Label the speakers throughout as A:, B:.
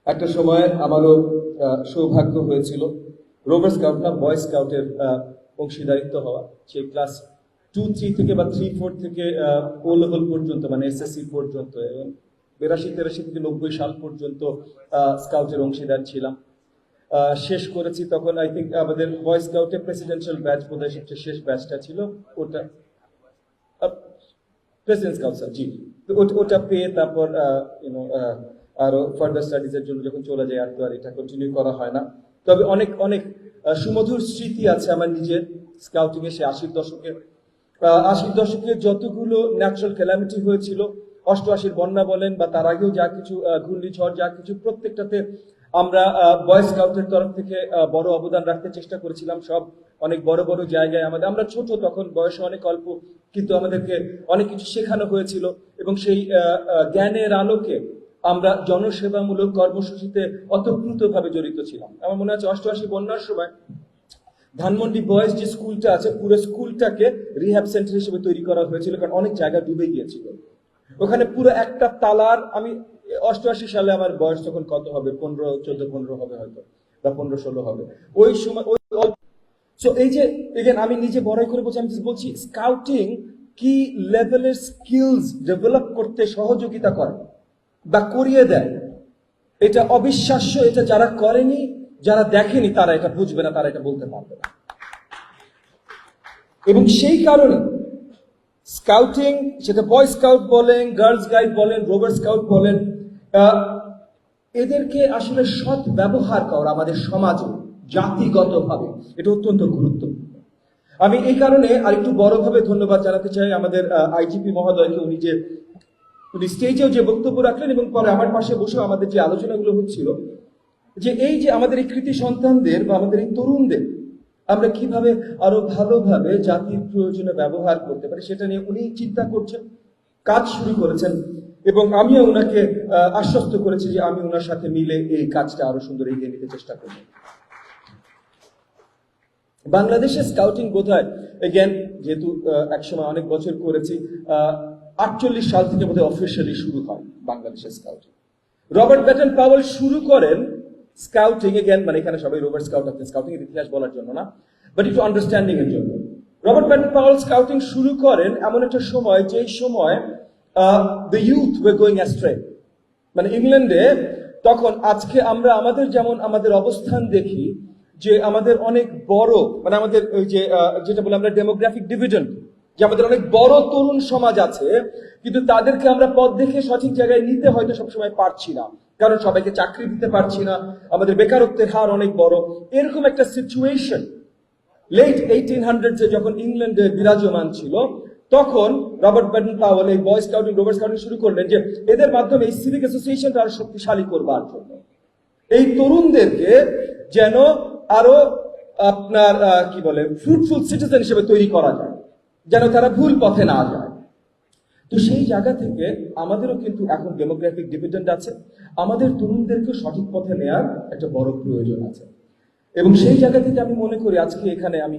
A: একটা সময় আমারও সৌভাগ্য হয়েছিল রোভার স্কাউট না বয় স্কাউটের অংশীদারিত্ব হওয়া। সেই ক্লাস 2-3 থেকে বা 3-4 থেকে ও লেভেল পর্যন্ত, মানে এসএসসি পর্যন্ত, এবং 82-83 থেকে 90 সাল পর্যন্ত স্কাউটের অংশীদার ছিলাম। শেষ করেছি তখন আই থিঙ্ক আমাদের বয় স্কাউটের প্রেসিডেন্সিয়াল ব্যাচ বোধহয় সবচেয়ে শেষ ব্যাচটা ছিল, ওটা প্রেসিডেন্ট স্কাউট স্যার, জি। তো ওটা পেয়ে তারপর আরো ফার্দার স্টাডিজ এর জন্য যখন চলে যায় আর তো আর এটা কন্টিনিউ করা হয় না। তবে অনেক অনেক সুমধুর স্মৃতি আছে আমার নিজের স্কাউটিং এ। সে 80-র দশকে যতগুলো ন্যাচারাল ক্যালামিটি হয়েছিল, 88-র বন্যা বলেন বা তার আগেও যা কিছু ঘূর্ণিঝড়, যা কিছু, প্রত্যেকটাতে আমরা বয় স্কাউটের তরফ থেকে বড় অবদান রাখতে চেষ্টা করেছিলাম। সব অনেক বড় বড় জায়গায় আমরা ছোট তখন, বয়সে অনেক অল্প, কিন্তু আমাদেরকে অনেক কিছু শেখানো হয়েছিল এবং সেই জ্ঞানের আলোকে আমরা জনসেবামূলক কর্মসূচিতে অতপ্রুতভাবে জড়িত ছিলাম। আমার মনে আছে 88 বন্যার সময় ধানমন্ডি বয়েজ যে স্কুলটা আছে, পুরো স্কুলটাকে রিহ্যাব সেন্টার হিসেবে তৈরি করা হয়েছিল, কারণ অনেক জায়গা ডুবে গিয়েছিল। ওখানে পুরো একটা তালার, আমি 88 সালে আমার বয়স তখন কত হবে, 14-15 হবে হয়তো, বা 15-16 হবে ওই সময়। এই যে আমি নিজে বড়াই করে বলছি, আমি বলছি স্কাউটিং কি লেভেলের স্কিলস ডেভেলপ করতে সহযোগিতা করে বা করিয়ে দেয়, এটা অবিশ্বাস্য। এটা যারা করেনি, যারা দেখেনি, তারা এটা বুঝবে না, তারা এটা বলতে পারবে না। এবং সেই কারণে স্কাউটিং, সেটা বয় স্কাউট বলেন, গার্লস গাইড বলেন, রোভার স্কাউট বলেন, এদেরকে আসলে সৎ ব্যবহার করা আমাদের সমাজে জাতিগতভাবে এটা অত্যন্ত গুরুত্বপূর্ণ। আমি এই কারণে আরেকটু বড়ভাবে ধন্যবাদ জানাতে চাই আমাদের আইজিপি মহোদয়কে। উনি স্টেজেও যে বক্তব্য রাখলেন এবং পরে আমার পাশে বসে আমাদের যে আলোচনাগুলো হচ্ছিল, যে এই যে আমাদের এই কৃতি সন্তানদের বা আমাদের এই তরুণদের আমরা কিভাবে আরো ভালোভাবে জাতির প্রয়োজনে ব্যবহার করতে পারি, সেটা নিয়ে উনি চিন্তা করছেন, কাজ শুরু করেছেন। এবং আমিও ওনাকে আশ্বস্ত করেছি যে আমি ওনার সাথে মিলে এই কাজটা আরো সুন্দর এগিয়ে নিতে চেষ্টা করব। বাংলাদেশে স্কাউটিং বোধহয়, এগেন যেহেতু একসময় অনেক বছর করেছি, 48 সাল থেকে বোধহয় অফিসিয়ালি শুরু হয় বাংলাদেশের স্কাউটিং। রবার্ট ব্যাটন পাওয়েল শুরু করেন স্কাউটিং, এগেন মানে এখানে সবাই রোভার স্কাউট আছে, স্কাউটিং এর ইতিহাস বলার জন্য না, বাট একটু আন্ডারস্ট্যান্ডিং এর জন্য। রবার্ট ব্যাটন পাওয়েল স্কাউটিং শুরু করেন এমন একটা সময়, যেই সময় the youth way going ashtray. মানে ইংল্যান্ডে তখন, আজকে আমরা আমাদের যেমন আমাদের অবস্থান দেখি যে আমাদের অনেক বড়, মানে আমাদের ওই যে যেটা বলে আমরা ডেমোগ্রাফিক ডিভিডেন্ড, যে আমাদের অনেক বড় তরুণ সমাজ আছে, কিন্তু তাদেরকে আমরা পথ দেখে সঠিক জায়গায় নিতে হয়তো সবসময় পারছি না, কারণ সবাইকে চাকরি দিতে পারছি না, আমাদের বেকারত্বের হার অনেক বড়। এরকম একটা সিচুয়েশন লেট 1800s যখন ইংল্যান্ডে বিরাজমান ছিল, তখন রবার্ট ব্যাটন পাওয়েল এই বয় স্কাউটিং, রোভার স্কাউটিং শুরু করলেন, যে এদের মাধ্যমে এই সিভিক অ্যাসোসিয়েশনটা আরো শক্তিশালী করবার জন্য, এই তরুণদেরকে যেন আরো আপনার কি বলে ফ্রুটফুল সিটিজেন হিসেবে তৈরি করা যায়, যেন তারা ভুল পথে না যায়। তো সেই জায়গা থেকে আমাদেরও কিন্তু এখন ডেমোগ্রাফিক ডিভিডেন্ড আছে, আমাদের তরুণদেরকে সঠিক পথে নেওয়ার একটা বড় প্রয়োজন আছে। এবং সেই জায়গা থেকে আমি মনে করি আজকে এখানে, আমি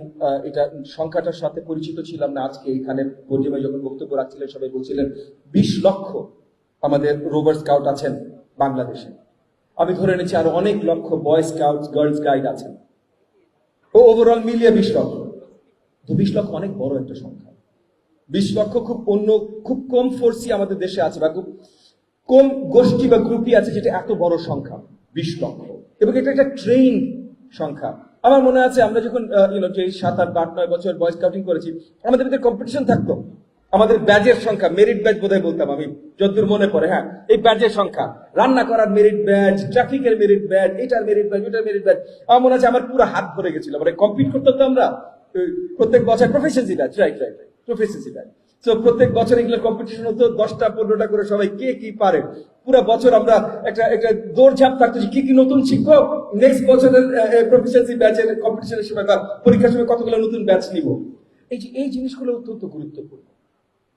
A: এটা সংখ্যাটার সাথে পরিচিত ছিলাম না, আজকে এখানে পর্যায়ে যখন বক্তব্য রাখছিলেন সবাই বলছিলেন 20 লক্ষ আমাদের রোভার স্কাউট আছেন বাংলাদেশে। আমি ধরে নিচ্ছি আরো অনেক লক্ষ বয় স্কাউট, গার্লস গাইড আছেন, ও ওভারঅল মিলিয়ে 20 লক্ষ। তো 20 লক্ষ অনেক বড় একটা সংখ্যা। 20 লক্ষ খুব কম ফোর্সই আমাদের দেশে আছে, বা খুব কম গোষ্ঠী বা গ্রুপই আছে যেটা এত বড় সংখ্যা 20 লক্ষ, এবং এটা একটা ট্রেন সংখ্যা। আমার মনে আছে আমরা যখন যে 7, 8, 9 বছর বয় স্কাউটিং করেছি, আমাদের ভিতরে কম্পিটিশন থাকতো, আমাদের ব্যাজের সংখ্যা, মেরিট ব্যাজ বোধহয় বলতাম আমি যতদূর মনে পড়ে, হ্যাঁ এই ব্যাজের সংখ্যা, রান্না করার মেরিট ব্যাজ, ট্রাফিকের মেরিট ব্যাজ, এটার মেরিট ব্যাজ, ওটার মেরিট ব্যাজ। আমার মনে আছে আমার পুরো হাত ভরে গেছিল, মানে কম্পিট করতে হতো আমরা প্রত্যেক বছর প্রফেশনসি ব্যাজ, রাইট প্রফেশনসি ব্যাজ। তো প্রত্যেক বছর এগুলো কম্পিটিশন হতো, 10টা 15টা করে, সবাই কে কি পারে। পুরো বছর আমরা একটা দৌড়ঝাঁপ থাকতো যে কি নতুন শিখবো, নেক্সট বছরের প্রফেশনসি ব্যাচের কম্পিটিশনের সময় বা পরীক্ষার সময় কতগুলো নতুন ব্যাচ নিব। এই জিনিসগুলো অত্যন্ত গুরুত্বপূর্ণ,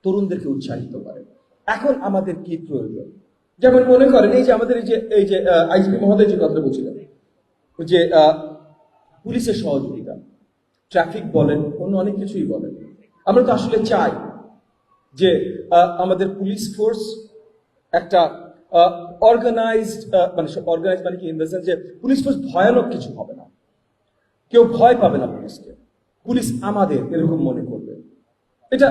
A: তরুণদেরকে উৎসাহিত করে। এখন আমাদের কি প্রয়োজন, যেমন মনে করেন এই যে আমাদের এই যে আইজিপি মহোদয় যে কথা বলছিলেন, যে পুলিশের সহযোগিতা, ট্রাফিক বলেন, অন্য অনেক কিছুই বলেন, আমরা তো আসলে চাই যে আমাদের পুলিশ ফোর্স একটা অর্গানাইজড মানে কি ইন দ্য সেন্স যে পুলিশ ফোর্স ভয়ানক কিছু হবে না, কেউ ভয় পাবে না পুলিশকে, পুলিশ আমাদের এরকম মনে করবে। এটা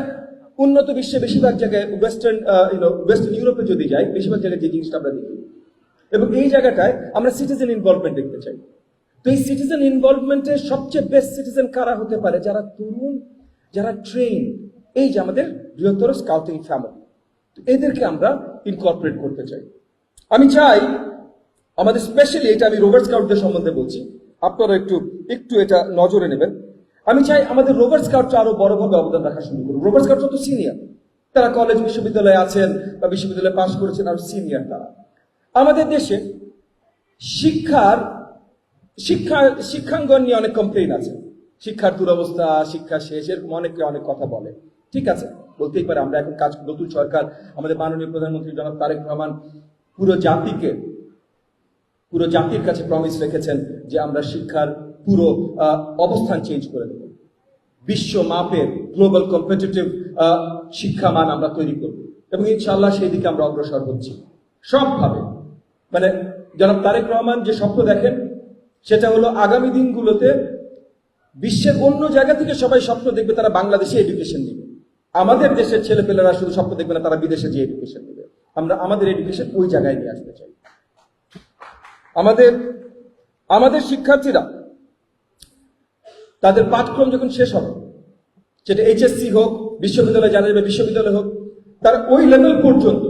A: উন্নত বিশ্বে বেশিরভাগ জায়গায় ওয়েস্টার্ন ইউরোপে যদি যাই, বেশিরভাগ জায়গায় যে জিনিসটা আমরা দেখি, এবং এই জায়গাটায় আমরা সিটিজেন ইনভলভমেন্ট দেখতে চাই। তো এই সিটিজেন ইনভলভমেন্টের সবচেয়ে বেস্ট সিটিজেন কারা হতে পারে? যারা তরুণ, যারা ট্রেন, এই যে আমাদের বৃহত্তর স্কাউটিং ফ্যামিলি, এদেরকে আমরা ইনকর্পোরেট করতে চাই। আমি চাই আমাদের স্পেশালি, এটা আমি রোভার স্কাউটদের সম্বন্ধে বলছি, আপনারা একটু এটা নজরে নেবেন। আমি চাই আমাদের রোভার স্কাউটরা আরো বড়ভাবে অবদান রাখা শুরু করুন। রোভার স্কাউটরা তো সিনিয়র, তারা কলেজ বিশ্ববিদ্যালয়ে আছেন বা বিশ্ববিদ্যালয়ে পাশ করেছেন, আর সিনিয়র তারা। আমাদের দেশে শিক্ষাঙ্গন নিয়ে অনেক কমপ্লেইন আছে, শিক্ষার দুরবস্থা, শিক্ষা শেষ, এরকম অনেকে অনেক কথা বলে। ঠিক আছে, বলতেই পারে। আমরা এখন নতুন সরকার, আমাদের মাননীয় প্রধানমন্ত্রী জনাব তারেক রহমান পুরো জাতির কাছে প্রমিস রেখেছেন যে আমরা শিক্ষার পুরো অবস্থান চেঞ্জ করে দেব, বিশ্ব মাপের গ্লোবাল কম্পিটিটিভ শিক্ষা মান আমরা তৈরি করব, এবং ইনশাআল্লাহ সেই দিকে আমরা অগ্রসর হচ্ছি সবভাবে। মানে জনাব তারেক রহমান যে স্বপ্ন দেখেন, সেটা হলো আগামী দিনগুলোতে বিশ্বের অন্য জায়গা থেকে সবাই স্বপ্ন দেখবে তারা বাংলাদেশে এডুকেশন নেবে, আমাদের দেশের ছেলেপেলেরা শুধু স্বপ্ন দেখবে না তারা বিদেশে যে এডুকেশন নেবে। আমরা আমাদের এডুকেশন ওই জায়গায় নিয়ে আসতে চাই। আমাদের শিক্ষার্থীরা তাদের পাঠক্রম যখন শেষ হবে, সেটা এইচএসসি হোক, বিশ্ববিদ্যালয়ে যারা যাবে বিশ্ববিদ্যালয় হোক, তারা ওই লেভেল পর্যন্ত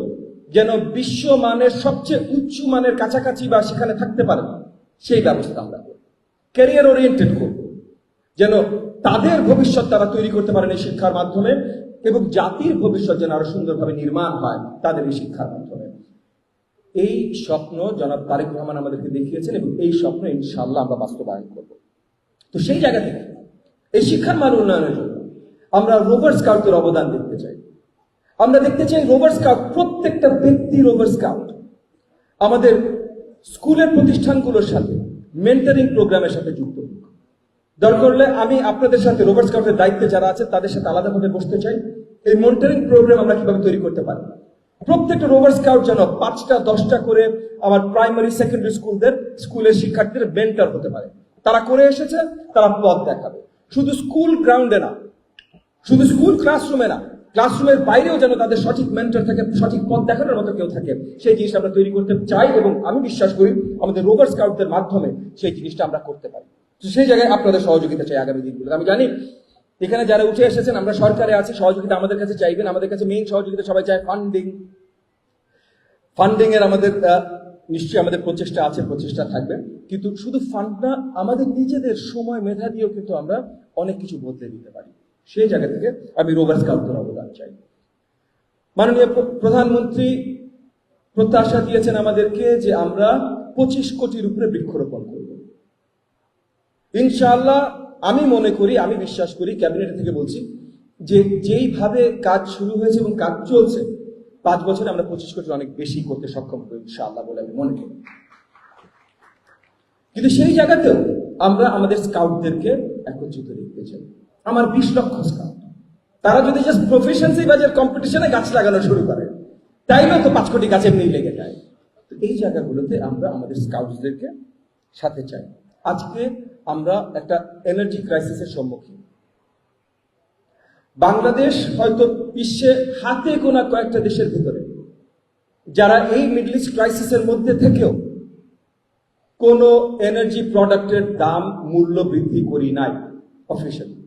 A: যেন বিশ্বমানের সবচেয়ে উচ্চ মানের কাছাকাছি বা সেখানে থাকতে পারে, সেই ব্যবস্থা আমরা করব। ক্যারিয়ার ওরিয়েন্টেড করব, যেন তাদের ভবিষ্যৎ তারা তৈরি করতে পারেন এই শিক্ষার মাধ্যমে, এবং জাতির ভবিষ্যৎ যেন আরো সুন্দরভাবে নির্মাণ হয় তাদের এই শিক্ষার মাধ্যমে। এই স্বপ্ন জনাব তারেক রহমান আমাদেরকে দেখিয়েছেন, এবং এই স্বপ্ন ইনশাআল্লাহ আমরা বাস্তবায়ন করব। তো সেই জায়গা থেকে এই শিক্ষার মান উন্নয়নের জন্য আমরা রোভার স্কাউটদের অবদান দেখতে চাই। আমরা দেখতে চাই রোভার স্কাউট, প্রত্যেকটা ব্যক্তি রোভার স্কাউট আমাদের স্কুলের প্রতিষ্ঠানগুলোর সাথে মেন্টরিং প্রোগ্রামের সাথে যুক্ত হোক। দরকার হলে আমি আপনাদের সাথে রোভার স্কাউটের দায়িত্বে যারা আছে তাদের সাথে আলাদাভাবে বসতে চাই, এই মেন্টরিং প্রোগ্রাম আমরা কিভাবে তৈরি করতে পারি। প্রত্যেকটা রোভার স্কাউট যেন 5টা 10টা করে আমার প্রাইমারি সেকেন্ডারি স্কুলের শিক্ষার্থীদের মেন্টর হতে পারে। তারা করে এসেছে, তারা পথ দেখাবে, শুধু স্কুল গ্রাউন্ডে না, শুধু স্কুল ক্লাসরুমে না, ক্লাসরুমের বাইরেও যেন তাদের সঠিক মেন্টর থাকে, সঠিক পথ দেখানোর মতো কেউ থাকে। সেই জিনিসটা আমরা তৈরি করতে চাই, এবং আমি বিশ্বাস করি আমাদের রোভার স্কাউটদের মাধ্যমে সেই জিনিসটা আমরা করতে পারি। তো সেই জায়গায় আপনাদের সহযোগিতা চাই আগামী দিনগুলোতে। আমি জানি এখানে যারা উঠে এসেছেন, আমরা সরকারে আছি, সহযোগিতা আমাদের কাছে চাইবেন। আমাদের কাছে মেইন সহযোগিতা সবাই চায় ফান্ডিং এর আমাদের নিশ্চয়ই আমাদের প্রচেষ্টা আছে, প্রচেষ্টা থাকবে, কিন্তু শুধু ফান্ড না, আমাদের নিজেদের সময় মেধা দিয়েও কিন্তু আমরা অনেক কিছু বদলে দিতে পারি। সেই জায়গা থেকে আমি রোভার স্কাউটদের অবদান চাই। মাননীয় প্রধানমন্ত্রী প্রত্যাশা দিয়েছেন আমাদেরকে যে আমরা 25 কোটির উপরে বৃক্ষরোপণ করব। ইনশাআল্লাহ আমি মনে করি, আমি বিশ্বাস করি, ক্যাবিনেট থেকে বলছি যে যেইভাবে কাজ শুরু হয়েছে এবং কাজ চলছে, 5 বছরে আমরা 25 কোটির অনেক বেশি করতে সক্ষম হবো ইনশাআল্লাহ বলে আমি মনে করি। কিন্তু সেই জায়গাতেও আমরা আমাদের স্কাউটদেরকে একত্রিত দেখতে চাই। আমার 20 লক্ষ স্কাউট, তারা যদি জাস্ট প্রফেশনসি বাজার কম্পিটিশনে গাছ লাগানো শুরু করে, তাইলেও তো 5 কোটি গাছ এমনি লেগে যায়। তো এই জায়গাগুলোতে আমরা আমাদের স্কাউটসদেরকে সাথে চাই। আজকে আমরা একটা এনার্জি ক্রাইসিসের সম্মুখীন। বাংলাদেশ হয়তো বিশ্বে হাতে গোনা কয়েকটা দেশের ভিতরে যারা এই মিডল ইস্ট ক্রাইসিসের মধ্যে থেকেও কোন এনার্জি প্রোডাক্টের দাম মূল্য বৃদ্ধি করি নাই। অফিসিয়ালি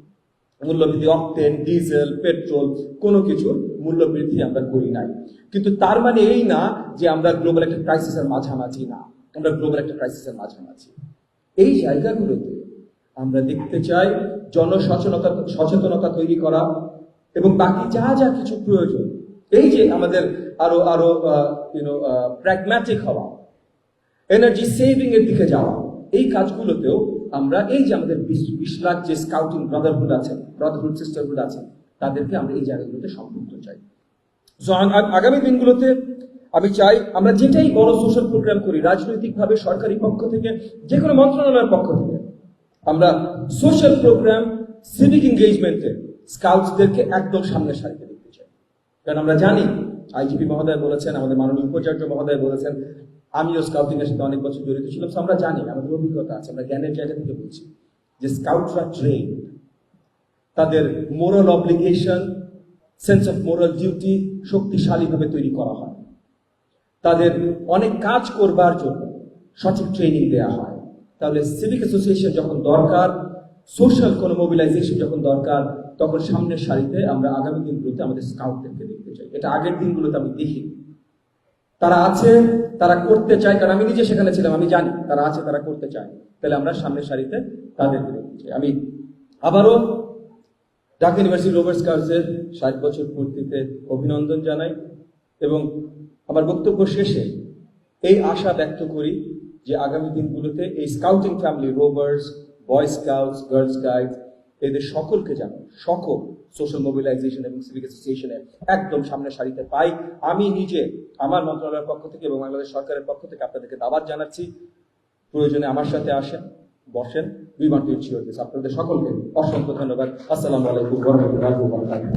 A: মূল্য বৃদ্ধি, অকটেন, ডিজেল, পেট্রোল, কোনো কিছুর মূল্য বৃদ্ধি আমরা করি নাই। কিন্তু তার মানে এই না যে আমরা গ্লোবাল একটা ক্রাইসিসের মাঝামাঝি না, আমরা গ্লোবাল একটা ক্রাইসিসের মাঝামাঝি। এই জায়গাগুলোতে আমরা দেখতে চাই জনসচেতনতা তৈরি করা, এবং বাকি যা যা কিছু প্রয়োজন, এই যে আমাদের আরো আরো প্র্যাগম্যাটিক হওয়া, এনার্জি সেভিং এর দিকে যাওয়া, এই কাজগুলোতেও আমরা এই যে আমাদের 20 লাখ যে স্কাউটিং ব্রাদারহুড সিস্টারহুড আছে, তাদেরকে আমরা এই জায়গাগুলোতে সম্পৃক্ত চাই। আগামী দিনগুলোতে আমি চাই আমরা যেটাই বড় সোশ্যাল প্রোগ্রাম করি, রাজনৈতিকভাবে সরকারি পক্ষ থেকে, যে কোনো মন্ত্রণালয়ের পক্ষ থেকে, আমরা সোশ্যাল প্রোগ্রাম, সিভিক এঙ্গেজমেন্টে স্কাউটসদেরকে একদম সামনের সারিতে দেখতে চাই। কারণ আমরা জানি আইজিপি মহোদয় বলেছেন, আমাদের মাননীয় উপাচার্য মহোদয় বলেছেন, আমিও স্কাউটিং এর সাথে অনেক বছর জড়িত ছিলাম। আমরা জানি, আমাদের অভিজ্ঞতা আছে, আমরা জ্ঞানের জায়গা থেকে বলছি যে স্কাউটরা ট্রেন, তাদের moral obligation, sense of moral duty শক্তিশালীভাবে তৈরি করা হয়। তাদের অনেক কাজ করবার জন্য সঠিক ট্রেনিং দেওয়া হয়। তাহলে সিভিক অ্যাসোসিয়েশন যখন দরকার, সোশ্যাল কোনো মোবিলাইজেশন যখন দরকার, তখন সামনের সারিতে আমরা আগামী দিনগুলোতে আমাদের স্কাউটদেরকে দেখতে চাই। এটা আগের দিনগুলোতে আমি দেখি, তারা আছে, তারা করতে চায়, কারণ আমি নিজে সেখানে ছিলাম, আমি জানি তারা আছে, তারা করতে চায়। তাহলে আমরা সামনের সারিতে তাদেরকে দেখতে চাই। আমি আবারও ঢাকা ইউনিভার্সিটি রোভার স্কাউটসের 60 বছর পূর্তিতে অভিনন্দন জানাই এবং আমার বক্তব্য শেষে এই আশা ব্যক্ত করি যে আগামী দিনগুলোতে এই স্কাউটিং ফ্যামিলি, রোভার্স, বয় স্কাউটস, গার্লস গাইডস, এদের সকলকে যেন সকল সোশ্যাল মোবিলাইজেশন এবং সিভিক অ্যাসোসিয়েশনে একদম সামনের সারিতে পাই। আমি নিজে আমার মন্ত্রণালয়ের পক্ষ থেকে এবং বাংলাদেশ সরকারের পক্ষ থেকে আপনাদেরকে দাওয়াত জানাচ্ছি, প্রয়োজনে আমার সাথে আসেন, বসেন। We want to ensure this. আপনাদের সকলকে অসংখ্য ধন্যবাদ। আসসালামু আলাইকুম ওয়া রাহমাতুল্লাহি ওয়া বারাকাতুহু।